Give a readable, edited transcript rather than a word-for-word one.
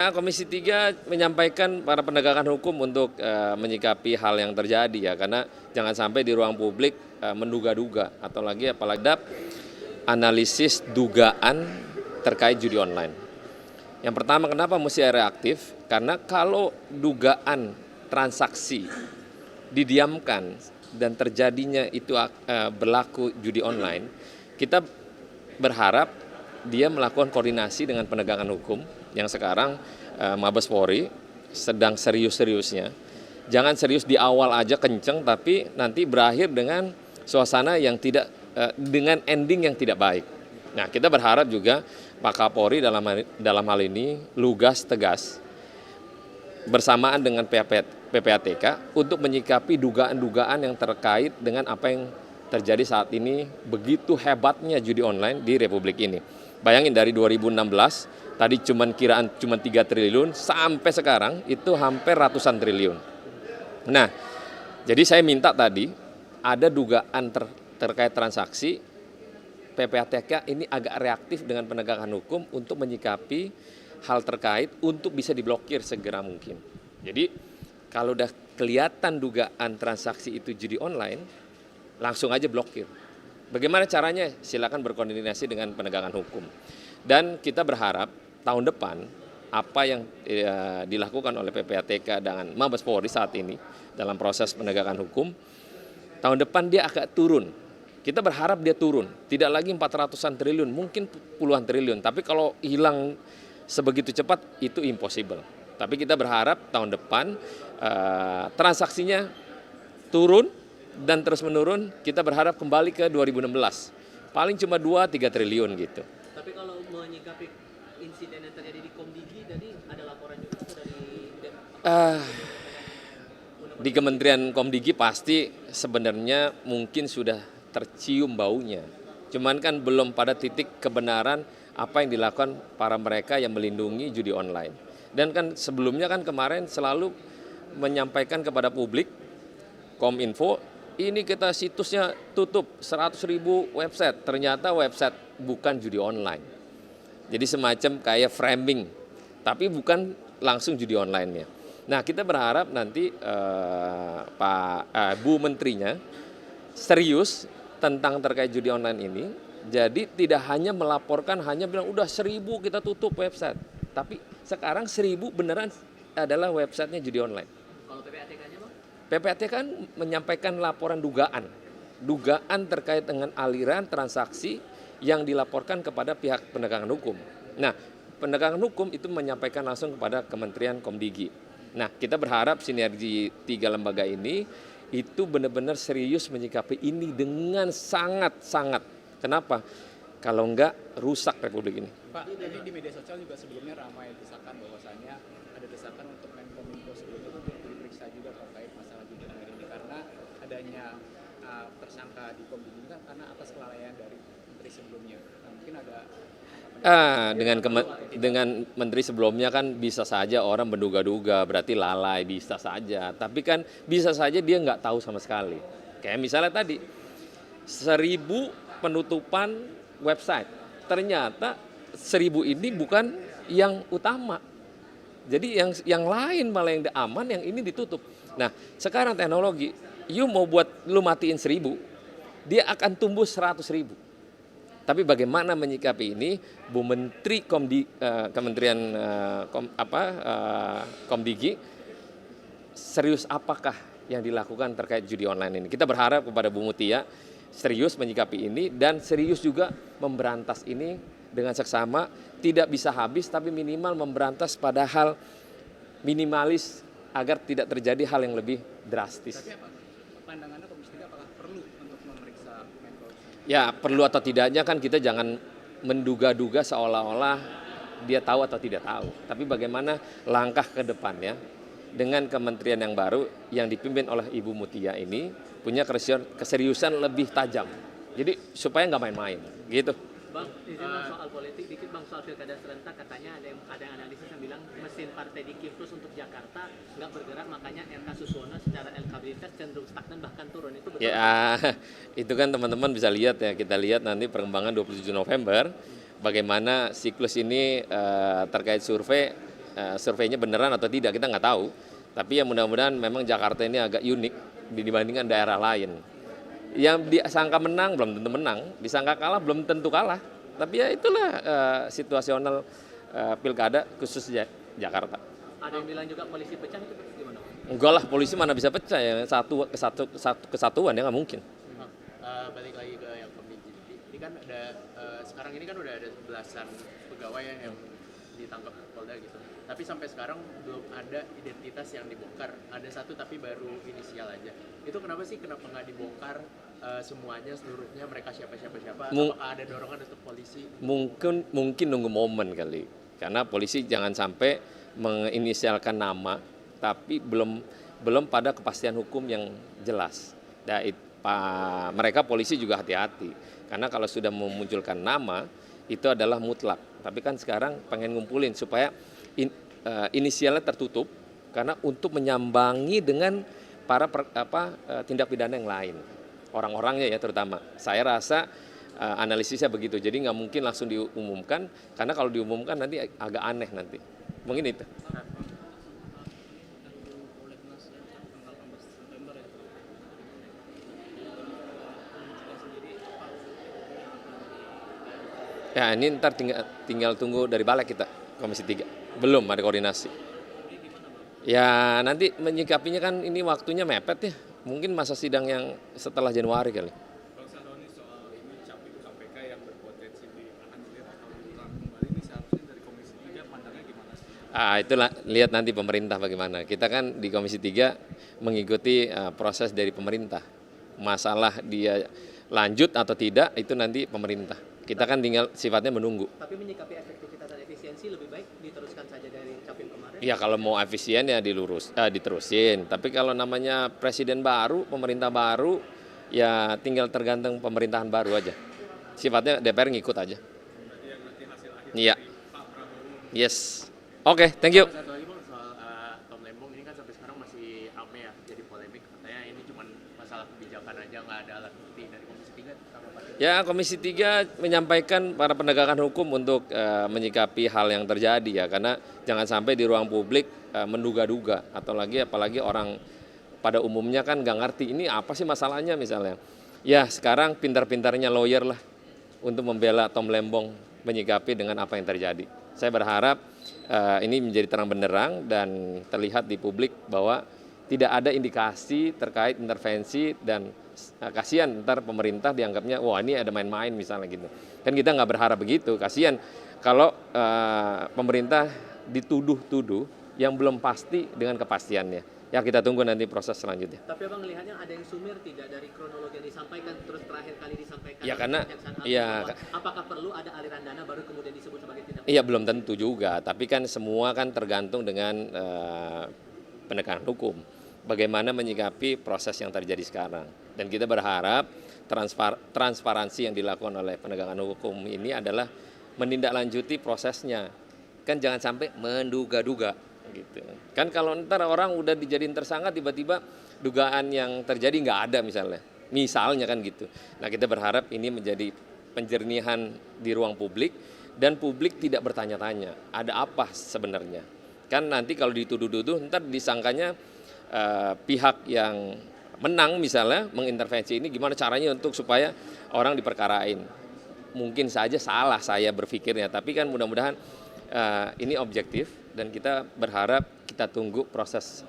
Ya, Komisi 3 menyampaikan para penegakan hukum untuk menyikapi hal yang terjadi ya, karena jangan sampai di ruang publik menduga-duga atau apalagi ada analisis dugaan terkait judi online. Yang pertama, kenapa mesti reaktif? Karena kalau dugaan transaksi didiamkan dan terjadinya itu berlaku judi online, kita berharap dia melakukan koordinasi dengan penegakan hukum yang sekarang Mabes Polri sedang serius-seriusnya. Jangan serius di awal aja kenceng, tapi nanti berakhir dengan suasana yang tidak dengan ending yang tidak baik. Nah, kita berharap juga Pak Kapolri dalam hal ini lugas tegas bersamaan dengan PPATK untuk menyikapi dugaan-dugaan yang terkait dengan apa yang terjadi saat ini, begitu hebatnya judi online di Republik ini. Bayangin dari 2016 tadi kiraan cuma 3 triliun sampai sekarang itu hampir ratusan triliun. Nah, jadi saya minta tadi ada dugaan terkait transaksi, PPATK ini agak reaktif dengan penegakan hukum untuk menyikapi hal terkait untuk bisa diblokir segera mungkin. Jadi kalau udah kelihatan dugaan transaksi itu judi online, langsung aja blokir. Bagaimana caranya? Silakan berkoordinasi dengan penegakan hukum. Dan kita berharap tahun depan apa yang dilakukan oleh PPATK dengan Mabes Polri saat ini dalam proses penegakan hukum, tahun depan dia agak turun. Kita berharap dia turun, tidak lagi 400-an triliun, mungkin puluhan triliun. Tapi kalau hilang sebegitu cepat itu impossible. Tapi kita berharap tahun depan transaksinya turun dan terus menurun. Kita berharap kembali ke 2016, paling cuma 2-3 triliun gitu. Tapi kalau menyikapi insiden yang terjadi di Komdigi tadi ada laporan juga dari di Kementerian Komdigi pasti sebenarnya mungkin sudah tercium baunya. Cuman kan belum pada titik kebenaran apa yang dilakukan para mereka yang melindungi judi online. Dan kan sebelumnya kan kemarin selalu menyampaikan kepada publik, Kominfo, ini kita situsnya tutup 100.000 website, ternyata website bukan judi online. Jadi semacam kayak framing, tapi bukan langsung judi online-nya. Nah, kita berharap nanti Bu Menterinya serius tentang terkait judi online ini. Jadi tidak hanya melaporkan, hanya bilang udah 1.000 kita tutup website. Tapi sekarang 1.000 beneran adalah websitenya judi online. Kalau PPATK-nya Bang? PPATK kan menyampaikan laporan dugaan terkait dengan aliran transaksi yang dilaporkan kepada pihak penegakan hukum. Nah, penegakan hukum itu menyampaikan langsung kepada Kementerian Komdigi. Nah, kita berharap sinergi 3 lembaga ini itu benar-benar serius menyikapi ini dengan sangat-sangat. Kenapa? Kalau enggak, rusak Republik ini. Pak, ini di media sosial juga sebelumnya ramai desakan bahwasannya ada desakan untuk Menkominfo sebelumnya untuk diperiksa juga terkait masalah judi online ini karena adanya tersangka di Komdigi kan karena atas kelalaian dari menteri sebelumnya. Nah, mungkin ada dengan menteri sebelumnya kan bisa saja orang menduga-duga, berarti lalai, bisa saja. Tapi kan bisa saja dia nggak tahu sama sekali. Kayak misalnya tadi, 1.000 penutupan website. Ternyata 1.000 ini bukan yang utama. Jadi yang lain malah yang aman, yang ini ditutup. Nah, sekarang teknologi, mau buat lu matiin 1.000, dia akan tumbuh 100.000. Tapi bagaimana menyikapi ini, Bu Menteri Kementerian Komdigi, serius apakah yang dilakukan terkait judi online ini? Kita berharap kepada Bu Mutia serius menyikapi ini dan serius juga memberantas ini dengan seksama, tidak bisa habis tapi minimal memberantas pada hal minimalis agar tidak terjadi hal yang lebih drastis. tapi apa pandangannya Komisi 3 apakah perlu untuk memeriksa Menko? Ya, perlu atau tidaknya kan kita jangan menduga-duga seolah-olah dia tahu atau tidak tahu. Tapi bagaimana langkah ke depannya dengan kementerian yang baru yang dipimpin oleh Ibu Mutia ini punya keseriusan lebih tajam. Jadi supaya nggak main-main, gitu. Bang, izin Bang soal politik dikit Bang, soal pilkada serentak katanya ada yang analisis yang bilang mesin partai di Kifrus untuk Jakarta nggak bergerak, makanya RK Suswono secara elektabilitas cenderung stagnan bahkan turun, itu betul? Ya, itu kan teman-teman bisa lihat ya, kita lihat nanti perkembangan 27 November bagaimana siklus ini terkait survei surveinya beneran atau tidak kita nggak tahu. Tapi ya mudah-mudahan memang Jakarta ini agak unik dibandingkan daerah lain. Yang disangka menang belum tentu menang, disangka kalah belum tentu kalah. Tapi ya itulah situasional pilkada khusus Jakarta. Ada yang bilang juga polisi pecah, itu gimana? Enggak lah, polisi mana bisa pecah ya, kesatuan ya nggak mungkin. Balik lagi ke yang komisi ini kan ada sekarang ini kan udah ada belasan pegawai yang ditangkap Polda gitu. Tapi sampai sekarang belum ada identitas yang dibongkar. Ada satu tapi baru inisial aja. Itu kenapa sih kenapa nggak dibongkar semuanya seluruhnya mereka siapa? Apakah ada dorongan untuk polisi? Mungkin nunggu momen kali. Karena polisi jangan sampai menginisialkan nama tapi belum pada kepastian hukum yang jelas. Mereka polisi juga hati-hati karena kalau sudah memunculkan nama itu adalah mutlak. Tapi kan sekarang pengen ngumpulin supaya inisialnya tertutup karena untuk menyambangi dengan para tindak pidana yang lain, orang-orangnya ya terutama. Saya rasa analisisnya begitu. Jadi nggak mungkin langsung diumumkan karena kalau diumumkan nanti agak aneh nanti. Mungkin itu. Ya ini ntar tinggal tunggu dari balik kita, Komisi 3. Belum ada koordinasi. Ya nanti menyikapinya kan ini waktunya mepet ya. Mungkin masa sidang yang setelah Januari kali. Bang Sadoni soal ini capim KPK yang berpotensi dianulir atau diulang kembali ini seharusnya dari Komisi 3 pandangnya gimana sih? Itulah lihat nanti pemerintah bagaimana. Kita kan di Komisi 3 mengikuti proses dari pemerintah. Masalah dia lanjut atau tidak itu nanti pemerintah. Kita kan tinggal sifatnya menunggu. Tapi menyikapi efektivitas dan efisiensi lebih baik diteruskan saja dari capim kemarin. Ya kalau mau efisien ya diterusin. Tapi kalau namanya presiden baru, pemerintah baru, ya tinggal tergantung pemerintahan baru aja. Sifatnya DPR ngikut aja. Iya. Yes. Oke, thank you. Satu lagi Bang soal Tom Lembong ini kan sampai sekarang masih ramai ya jadi polemik katanya ini cuma masalah kebijakan aja nggak ada alat bukti dari Komisi 3 tanggapannya. Ya, Komisi 3 menyampaikan para penegakan hukum untuk menyikapi hal yang terjadi ya, karena jangan sampai di ruang publik menduga-duga atau apalagi orang pada umumnya kan nggak ngerti ini apa sih masalahnya misalnya. Ya, sekarang pintar-pintarnya lawyer lah untuk membela Tom Lembong menyikapi dengan apa yang terjadi. Saya berharap ini menjadi terang benderang dan terlihat di publik bahwa tidak ada indikasi terkait intervensi dan kasihan ntar pemerintah dianggapnya wah ini ada main-main misalnya gitu. Kan kita nggak berharap begitu, kasihan kalau pemerintah dituduh-tuduh yang belum pasti dengan kepastiannya. Ya kita tunggu nanti proses selanjutnya. Tapi Abang melihatnya ada yang sumir tidak dari kronologi yang disampaikan terus terakhir kali disampaikan. Ya karena apakah perlu ada aliran dana baru kemudian disebut sebagai tindak pidana? Iya belum tentu juga, tapi kan semua kan tergantung dengan penegakan hukum. Bagaimana menyikapi proses yang terjadi sekarang. Dan kita berharap transparansi yang dilakukan oleh penegakan hukum ini adalah menindaklanjuti prosesnya. Kan jangan sampai menduga-duga gitu. Kan kalau ntar orang udah dijadiin tersangka tiba-tiba dugaan yang terjadi nggak ada misalnya kan gitu. Nah kita berharap ini menjadi penjernihan di ruang publik dan publik tidak bertanya-tanya ada apa sebenarnya. Kan nanti kalau dituduh-tuduh ntar disangkanya pihak yang menang misalnya mengintervensi ini gimana caranya untuk supaya orang diperkarain. Mungkin saja salah saya berpikirnya, tapi kan mudah-mudahan ini objektif dan kita berharap kita tunggu proses